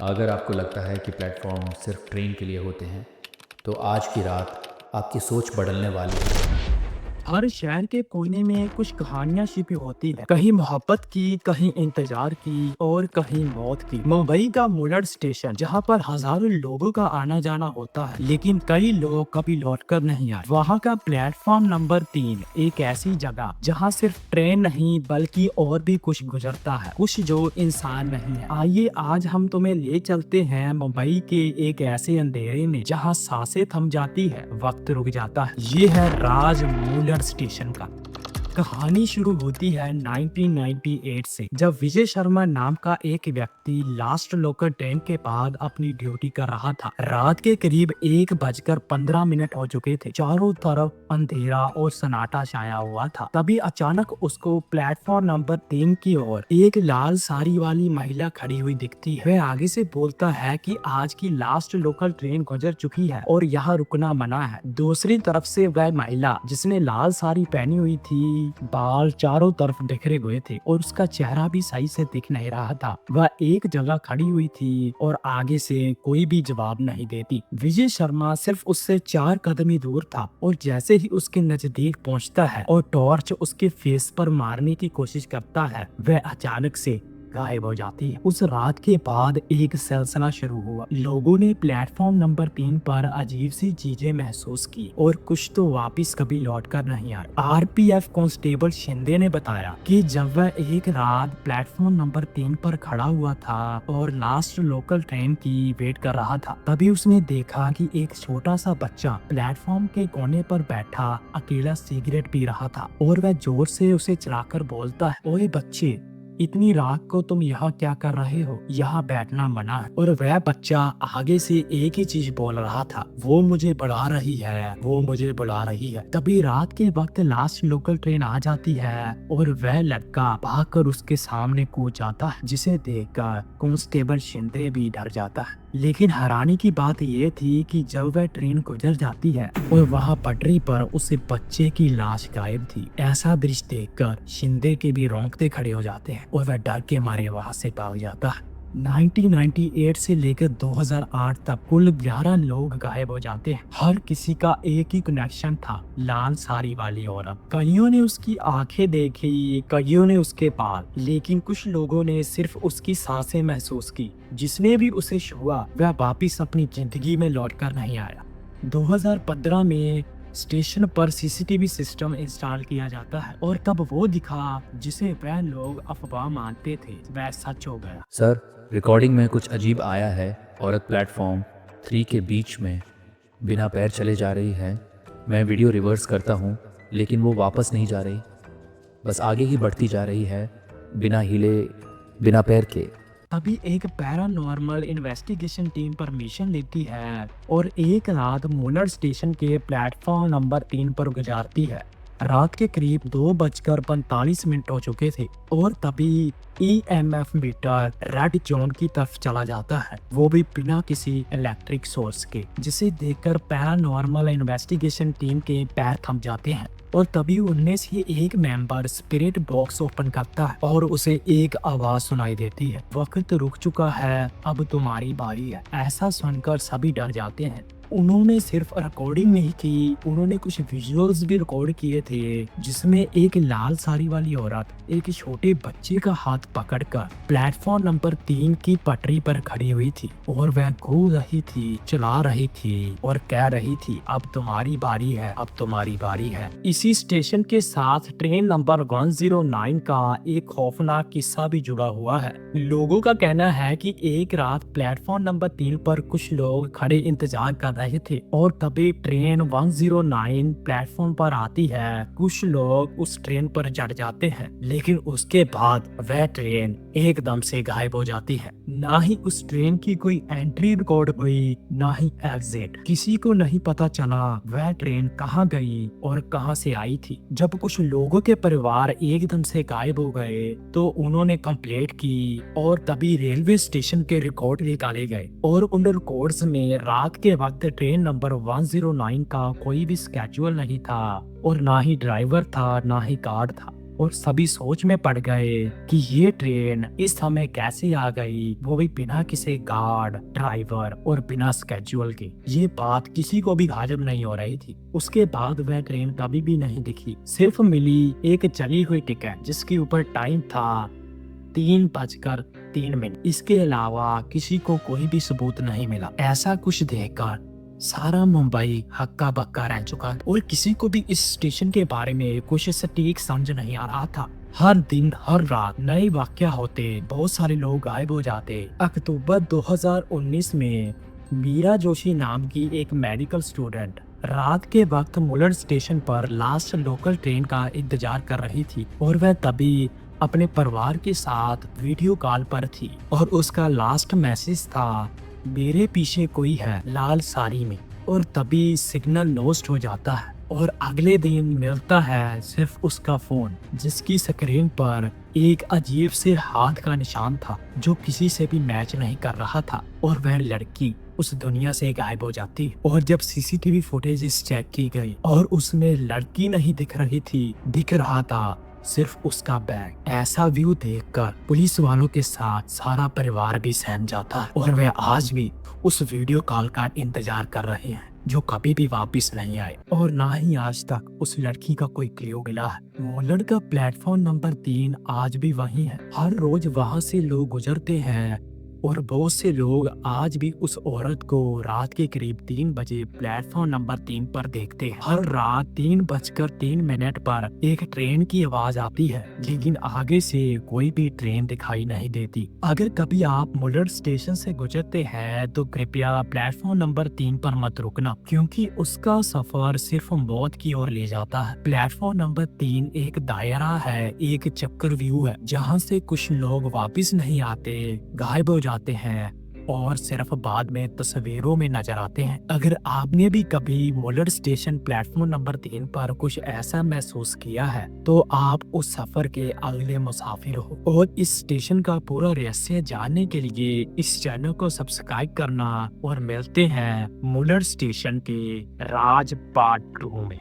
अगर आपको लगता है कि प्लेटफॉर्म सिर्फ ट्रेन के लिए होते हैं, तो आज की रात आपकी सोच बदलने वाली है। हर शहर के कोने में कुछ कहानियां छिपी होती है, कहीं मोहब्बत की, कहीं इंतजार की और कहीं मौत की। मुंबई का मुलर स्टेशन, जहां पर हजारों लोगों का आना जाना होता है, लेकिन कई लोग कभी लौटकर नहीं आए। वहां का प्लेटफॉर्म नंबर 3 एक ऐसी जगह जहां सिर्फ ट्रेन नहीं बल्कि और भी कुछ गुजरता है, कुछ जो इंसान नहीं है। आइए आज हम तुम्हें ले चलते हैं मुंबई के एक ऐसे अंधेरे में जहां सांसें थम जाती है, वक्त रुक जाता है। ये है राज मूलर स्टेशन का। कहानी शुरू होती है 1998 से, जब विजय शर्मा नाम का एक व्यक्ति लास्ट लोकल ट्रेन के बाद अपनी ड्यूटी कर रहा था। रात के करीब 1:15 हो चुके थे। चारों तरफ अंधेरा और सन्नाटा छाया हुआ था। तभी अचानक उसको प्लेटफॉर्म नंबर 3 की ओर एक लाल साड़ी वाली महिला खड़ी हुई दिखती है। वह आगे से बोलता है कि आज की लास्ट लोकल ट्रेन गुजर चुकी है और यहाँ रुकना मना है। दूसरी तरफ से वह महिला, जिसने लाल साड़ी पहनी हुई थी, बाल चारों तरफ बिखरे हुए थे और उसका चेहरा भी सही से दिख नहीं रहा था, वह एक जगह खड़ी हुई थी और आगे से कोई भी जवाब नहीं देती। विजय शर्मा सिर्फ उससे 4 कदम ही दूर था और जैसे ही उसके नजदीक पहुंचता है और टॉर्च उसके फेस पर मारने की कोशिश करता है, वह अचानक से गायब हो जाती है। उस रात के बाद एक सिलसिला शुरू हुआ। लोगों ने प्लेटफॉर्म नंबर 3 पर अजीब सी चीजें महसूस की और कुछ तो वापस कभी लौट कर नहीं आए। आरपीएफ कांस्टेबल शिंदे ने बताया कि जब वह एक रात प्लेटफॉर्म नंबर 3 पर खड़ा हुआ था और लास्ट लोकल ट्रेन की वेट कर रहा था, तभी उसने देखा कि एक छोटा सा बच्चा प्लेटफॉर्म के कोने पर बैठा अकेला सिगरेट पी रहा था और वह जोर से उसे चलाकर बोलता है, ओए बच्चे, इतनी रात को तुम यहाँ क्या कर रहे हो? यहाँ बैठना मना है। और वह बच्चा आगे से एक ही चीज बोल रहा था, वो मुझे बुला रही है, वो मुझे बुला रही है। तभी रात के वक्त लास्ट लोकल ट्रेन आ जाती है और वह लड़का भागकर उसके सामने कूद जाता है, जिसे देखकर कांस्टेबल शिंदे भी डर जाता है। लेकिन हैरानी की बात यह थी कि जब वह ट्रेन गुजर जाती है और वहां पटरी पर उस बच्चे की लाश गायब थी। ऐसा दृश्य देखकर शिंदे के भी रोंगटे खड़े हो जाते हैं और वह डर के मारे वहां से भाग जाता है। 1998 से लेकर 2008 तक कुल 11 लोग गायब हो जाते हैं। हर किसी का एक ही कनेक्शन था, लाल साड़ी वाली औरत। कईयों ने उसकी आंखें देखी, कईयों ने उसके बाल, लेकिन कुछ लोगों ने सिर्फ उसकी सांसें महसूस की। जिसने भी उसे छुआ वह वापिस अपनी जिंदगी में लौटकर नहीं आया। 2015 में स्टेशन पर सीसीटीवी सिस्टम इंस्टॉल किया जाता है और तब वो दिखा जिसे वह लोग अफवाह मानते थे, वह सच हो गया। सर, रिकॉर्डिंग में कुछ अजीब आया है। औरत प्लेटफॉर्म 3 के बीच में बिना पैर चले जा रही है। मैं वीडियो रिवर्स करता हूँ, लेकिन वो वापस नहीं जा रही, बस आगे ही बढ़ती जा रही है, बिना हिले, बिना पैर के। तभी एक पैरानॉर्मल इन्वेस्टिगेशन टीम परमिशन लेती है और एक रात मूलर स्टेशन के प्लेटफॉर्म नंबर 3 पर गुजारती है। रात के करीब 2:45 हो चुके थे और तभी ईएमएफ मीटर रेड जोन की तरफ चला जाता है, वो भी बिना किसी इलेक्ट्रिक सोर्स के, जिसे देखकर पैरानॉर्मल इन्वेस्टिगेशन टीम के पैर थम जाते हैं। और तभी उनमें से एक मेंबर स्पिरिट बॉक्स ओपन करता है और उसे एक आवाज सुनाई देती है, वक्त रुक चुका है, अब तुम्हारी बारी है। ऐसा सुनकर सभी डर जाते हैं। उन्होंने सिर्फ रिकॉर्डिंग नहीं की, उन्होंने कुछ विजुअल्स भी रिकॉर्ड किए थे, जिसमें एक लाल साड़ी वाली औरत एक छोटे बच्चे का हाथ पकड़कर प्लेटफॉर्म नंबर 3 की पटरी पर खड़ी हुई थी और वह घूम रही थी, चला रही थी और कह रही थी, अब तुम्हारी बारी है, अब तुम्हारी बारी है। इसी स्टेशन के साथ ट्रेन नंबर 109 का एक खौफनाक किस्सा भी जुड़ा हुआ है। लोगों का कहना है कि एक रात प्लेटफॉर्म नंबर 3 पर कुछ लोग खड़े इंतजार कर रहे थे और तभी ट्रेन 109 प्लेटफॉर्म पर आती है। कुछ लोग उस ट्रेन पर चढ़ जाते हैं, लेकिन उसके बाद वह ट्रेन एकदम से गायब हो जाती है। ना ही उस ट्रेन की कोई एंट्री रिकॉर्ड हुई, ना ही एग्जिट। किसी को नहीं पता चला वह ट्रेन कहाँ गई और कहाँ से आई थी। जब कुछ लोगों के परिवार एकदम से गायब हो गए तो उन्होंने कंप्लेंट की और तभी रेलवे स्टेशन के रिकॉर्ड निकाले गए और उन रिकॉर्ड्स में रात के वक्त ट्रेन नंबर 109 का कोई भी स्केड्यूल नहीं था और ना ही ड्राइवर था, ना ही गार्ड था। और सभी सोच में पड़ गए कि ये ट्रेन इस समय कैसे आ गई, वो भी बिना किसी गार्ड, ड्राइवर और बिना स्केड्यूल के। ये बात किसी को भी हजम नहीं हो रही थी। उसके बाद वह ट्रेन कभी भी नहीं दिखी। सिर्फ मिली एक चली हुई टिकट जिसके ऊपर टाइम था 3:03। इसके अलावा किसी को कोई भी सबूत नहीं मिला। ऐसा कुछ देखकर सारा मुंबई हक्का बक्का रह चुका और किसी को भी इस स्टेशन के बारे में कुछ सटीक समझ नहीं आ रहा था। हर दिन हर रात नए वाकया होते, बहुत सारे लोग गायब हो जाते। अक्टूबर 2019 में मीरा जोशी नाम की एक मेडिकल स्टूडेंट रात के वक्त मुलर स्टेशन पर लास्ट लोकल ट्रेन का इंतजार कर रही थी और वह तभी अपने परिवार के साथ वीडियो कॉल पर थी और उसका लास्ट मैसेज था, मेरे पीछे कोई है लाल साड़ी में। और तभी सिग्नल लॉस्ट हो जाता है और अगले दिन मिलता है सिर्फ उसका फोन, जिसकी स्क्रीन पर एक अजीब से हाथ का निशान था जो किसी से भी मैच नहीं कर रहा था और वह लड़की उस दुनिया से गायब हो जाती। और जब सीसीटीवी फुटेज चेक की गई और उसमें लड़की नहीं दिख रही थी, दिख रहा था सिर्फ उसका बैग। ऐसा व्यू देखकर पुलिस वालों के साथ सारा परिवार भी सहम जाता है और वे आज भी उस वीडियो कॉल का इंतजार कर रहे हैं जो कभी भी वापस नहीं आए और ना ही आज तक उस लड़की का कोई क्लू मिला है। मुलर का प्लेटफॉर्म नंबर 3 आज भी वही है। हर रोज वहां से लोग गुजरते हैं और बहुत से लोग आज भी उस औरत को रात के करीब 3 बजे प्लेटफॉर्म नंबर 3 पर देखते हैं। हर रात 3:03 पर एक ट्रेन की आवाज आती है, लेकिन आगे से कोई भी ट्रेन दिखाई नहीं देती। अगर कभी आप मुलर स्टेशन से गुजरते हैं तो कृपया प्लेटफॉर्म नंबर 3 पर मत रुकना, क्योंकि उसका सफर सिर्फ मौत की ओर ले जाता है। प्लेटफॉर्म नंबर 3 एक दायरा है, एक चक्कर व्यू है, जहाँ से कुछ लोग वापिस नहीं आते, गायब हो जाते हैं और सिर्फ बाद में तस्वीरों में नजर आते हैं। अगर आपने भी कभी मुलर स्टेशन प्लेटफॉर्म नंबर 3 पर कुछ ऐसा महसूस किया है तो आप उस सफर के अगले मुसाफिर हो। और इस स्टेशन का पूरा रहस्य जानने के लिए इस चैनल को सब्सक्राइब करना और मिलते हैं मुलर स्टेशन के राज पार्ट 2 में।